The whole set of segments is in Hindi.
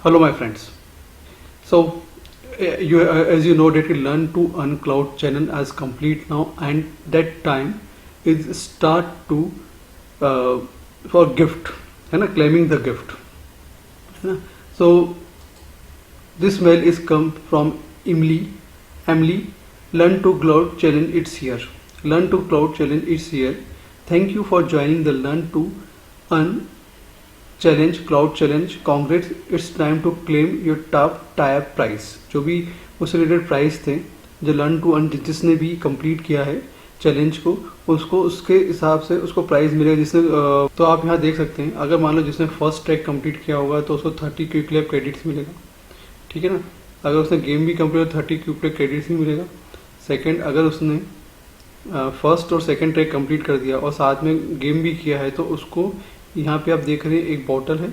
Hello my friends. So as you know that you learn to earn cloud channel as complete now, and that time is start to uh, for gift है ना, claiming the gift है ना. So this mail is come from Emily. Learn to cloud challenge, it's here. Learn to cloud challenge, it's here. Thank you for joining the learn to earn challenge, cloud challenge. Congrats, it's time to claim your top tier prize. जो भी उससे रिलेटेड प्राइस थे, जो लर्न टू अर्न जिसने भी कंप्लीट किया है चैलेंज को, उसको उसके हिसाब से उसको प्राइस मिलेगा. जिसने तो आप यहाँ देख सकते हैं, अगर मान लो जिसने फर्स्ट ट्रैक कंप्लीट किया होगा तो उसको 30 क्विक लैब क्रेडिट्स मिलेगा. ठीक है ना. अगर उसने गेम भी कंप्लीट 30 क्विक लैब क्रेडिट्स ही मिलेगा. सेकेंड, अगर उसने फर्स्ट और सेकेंड ट्रैक कंप्लीट कर दिया और साथ में गेम भी किया है तो उसको यहाँ पे आप देख रहे हैं एक बॉटल है,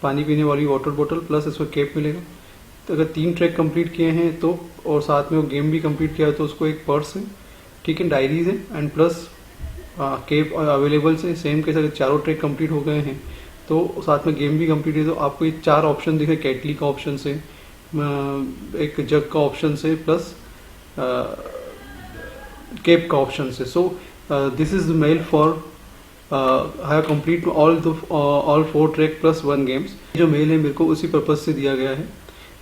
पानी पीने वाली वाटर बॉटल, प्लस इसको केप मिलेगा. तो अगर 3 ट्रैक कंप्लीट किए हैं तो और साथ में वो गेम भी कंप्लीट किया है तो उसको एक पर्स है, ठीक है, डायरीज है, एंड प्लस केप अवेलेबल से. सेम केस अगर 4 ट्रैक कंप्लीट हो गए हैं तो साथ में गेम भी कंप्लीट है तो आपको ये 4 ऑप्शन दिखे. कैटली का ऑप्शन से, एक जग का ऑप्शन से, प्लस केप का ऑप्शन से. So this is the mail for I have complete all 4 track plus 1 games. जो मेल है मेरे को उसी पर्पज़ से दिया गया है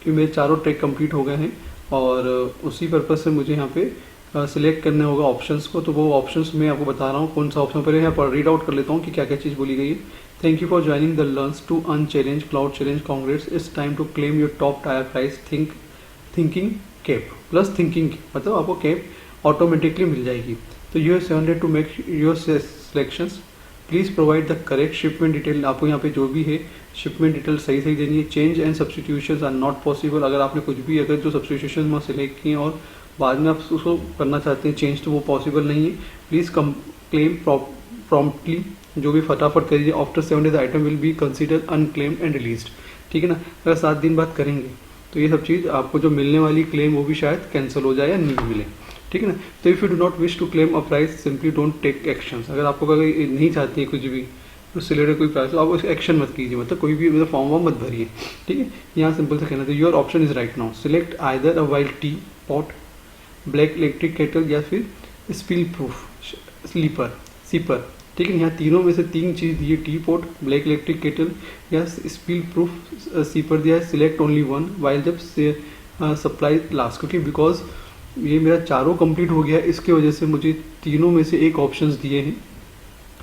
कि मेरे 4 ट्रैक कंप्लीट हो गए हैं और उसी पर्पज़ से मुझे यहाँ पे सिलेक्ट करना होगा ऑप्शंस को. तो वो ऑप्शंस मैं आपको बता रहा हूँ कौन सा ऑप्शन पर. यहाँ पर रीड आउट कर लेता हूँ कि क्या क्या चीज़ बोली गई है. Thank you for joining the learns to earn challenge, cloud challenge. Congrats, it's time to claim your top tier prize. Thinking cap plus thinking, मतलब आपको केप ऑटोमेटिकली मिल जाएगी. तो you have 7 days to make your selections. Please provide the correct shipment detail. आपको यहाँ पे जो भी है शिपमेंट डिटेल सही सही देनी है. Change and substitutions are not possible. अगर आपने कुछ भी अगर जो सब्सटीट्यूशन वहाँ सिलेक्ट किए और बाद में आप उसको करना चाहते हैं चेंज, तो वो पॉसिबल नहीं है. Please claim promptly. जो भी फटाफट करिए. After 7 days item will be consider unclaimed and released. ठीक है ना. अगर 7 दिन बाद करेंगे तो ये सब चीज़ आपको जो मिलने वाली क्लेम वो भी शायद कैंसिल हो जाए या नहीं मिले. ठीक है ना. तो if you do not wish to claim a prize, simply don't take actions. अगर आपको अगर नहीं चाहती है कुछ भी उससे रिलेटेड कोई प्राइस, तो आप उस एक्शन मत कीजिए, मतलब कोई भी मतलब फॉर्म वॉर्म मत भरिए. ठीक है. यहाँ सिंपल से कहना था your option is right now. Select either a wild T pot, black electric kettle या फिर स्पिल प्रूफ सीपर. ठीक है. यहाँ तीनों में से 3 चीज़ दी है. T pot, black electric kettle या स्पिल प्रूफ सीपर दिया है. सिलेक्ट ओनली वन वाइल जब सप्लाई लास्ट. क्योंकि बिकॉज ये मेरा 4 कंप्लीट हो गया, इसके वजह से मुझे तीनों में से एक ऑप्शंस दिए हैं.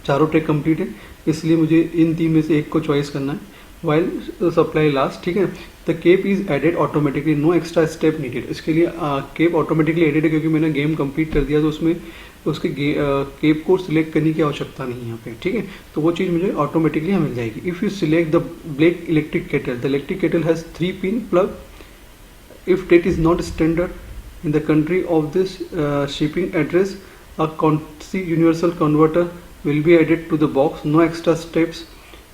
4 ट्रैक कंप्लीट है, इसलिए मुझे इन 3 में से एक को चॉइस करना है वाइल सप्लाई लास्ट. ठीक है. The cap is added automatically, no extra step needed. इसके लिए केप ऑटोमेटिकली एडेड है क्योंकि मैंने गेम कंप्लीट कर दिया, तो उसमें उसके केप को सिलेक्ट करने की आवश्यकता नहीं है यहाँ पे. ठीक है. तो वो चीज़ मुझे ऑटोमेटिकली यहाँ मिल जाएगी. If you select the black electric kettle, the electric kettle has 3 pin plug. If that is not standard in the country of this shipping address, a CONSI universal converter will be added to the box. No extra steps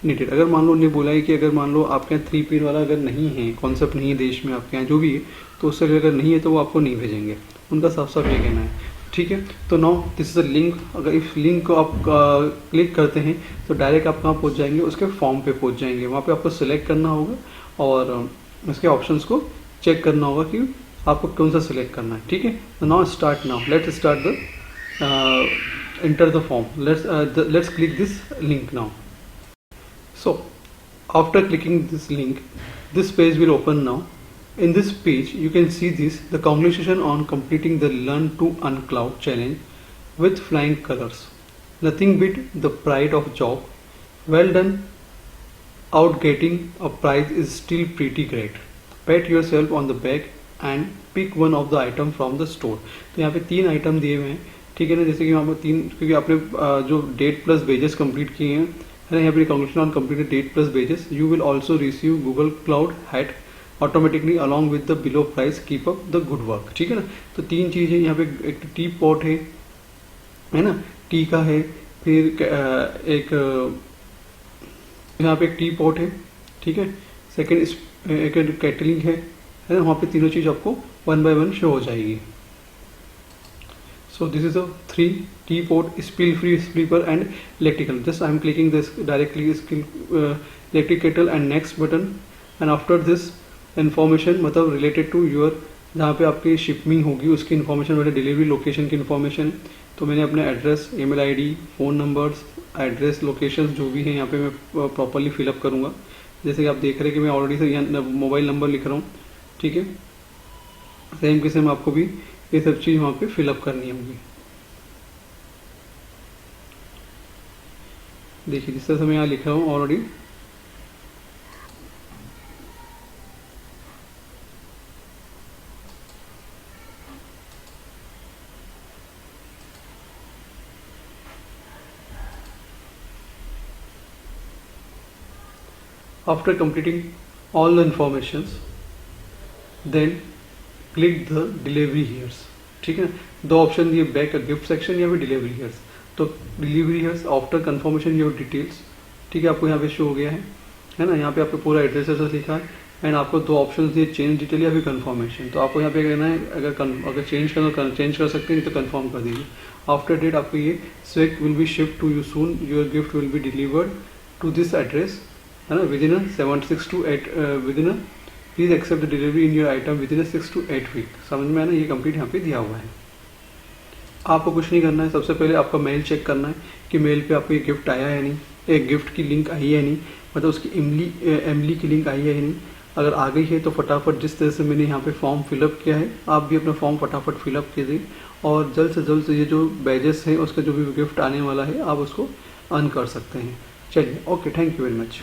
needed. अगर मान लो उन्हें बोला है कि अगर मान लो आपके यहाँ 3 पिन वाला अगर नहीं है, कॉन्सेप्ट नहीं है देश में आपके यहाँ जो भी है, तो उससे अगर नहीं है तो वो आपको नहीं भेजेंगे. उनका साफ साफ ये कहना है. ठीक है. तो now this is a link. अगर इस लिंक को आप क्लिक करते हैं तो डायरेक्ट आप कहाँ पहुँच जाएंगे, उसके फॉर्म पे पहुँच जाएंगे. वहाँ पे आपको सिलेक्ट करना होगा और उसके ऑप्शंस को चेक करना होगा कि आपको कौन सा सिलेक्ट करना है. ठीक है. तो now start. Now let's start the enter the form. Let's click this link now. So after clicking this link, this page will open now. In this page you can see this, the congratulations on completing the learn to earn cloud challenge with flying colors. Nothing beat the pride of job. Well done. Out getting a prize is still pretty great. Pat yourself on the back and pick one of the item from the store. तो यहाँ पे 3 आइटम दिए हुए हैं. ठीक है ना. जैसे कि यहाँ पर 3, क्योंकि आपने जो डेट प्लस बेजेस कंप्लीट किए हैं है ना. यहाँ पे congratulation on completed that plus badges. You will also receive Google cloud hat automatically along with the below prize. Keep up the good work. ठीक है ना. तो 3 चीज़ें यहाँ पे. एक टी पॉट है ना, टी का है. फिर एक यहाँ पे एक टी पॉट है. ठीक है. सेकेंड एक कैटलिंग है ना. वहाँ पे तीनों चीज़ आपको 1 by 1 शो हो जाएगी. So this is a 3 tea pot, spill free sleeper and electrical. Just I am clicking this directly electric kettle and next button and after this information मतलब रिलेटेड टू योर, जहाँ पे आपकी शिपमिंग होगी उसकी इन्फॉर्मेशन, मेरे डिलीवरी लोकेशन की इन्फॉर्मेशन, तो मैंने अपने address, email ID, phone numbers, address, locations जो भी हैं यहाँ पे मैं प्रॉपरली फिलअप करूँगा। जैसे कि आप देख रहे हैं कि मैं ऑलरेडी से यहाँ मोबाइल नंबर लिख रहा हूँ, ठीक है। सेम के सेम आपको भी ये सब चीज़ वहाँ पे फिलअप करनी होगी। देखिए जिस तरह से मैं यहाँ लिख रहा हूँ already, after completing all the informations then click the delivery here's, ठीक है। दो ऑप्शन दिए, बैक गिफ्ट सेक्शन या फिर डिलीवरी हेयर्स। तो delivery hairs after confirmation your details, ठीक है, आपको यहाँ पे शो हो गया है ना। यहाँ पे आपको पूरा एड्रेस ऐसा लिखा है एंड आपको दो ऑप्शन दिए, चेंज डिटेल या फिर कंफर्मेशन। तो आपको यहाँ पे कहना है अगर चेंज करना चेंज कर सकते हैं, तो कंफर्म कर दीजिए। आफ्टर डेट आपको ये swag will be shift to you soon, your gift will be delivered to this address, है ना, within 6 to 8 within, please accept the delivery in your item within 6 to 8 week. समझ में आया ना, ये कंप्लीट यहाँ पे दिया हुआ है। आपको कुछ नहीं करना है, सबसे पहले आपका मेल चेक करना है कि मेल पे आपको ये गिफ्ट आया है नहीं, एक गिफ्ट की लिंक आई है नहीं, मतलब उसकी इमली की लिंक आई है नहीं। अगर आ गई है तो फटाफट जिस तरह से मैंने यहाँ पे फॉर्म फिलअप किया है, आप भी अपना फॉर्म फटाफट फिलअप कीजिए और जल्द से जल्द ये जो बैजेस है उसका जो भी गिफ्ट आने वाला है आप उसको अर्न कर सकते हैं। चलिए, okay, thank you very much.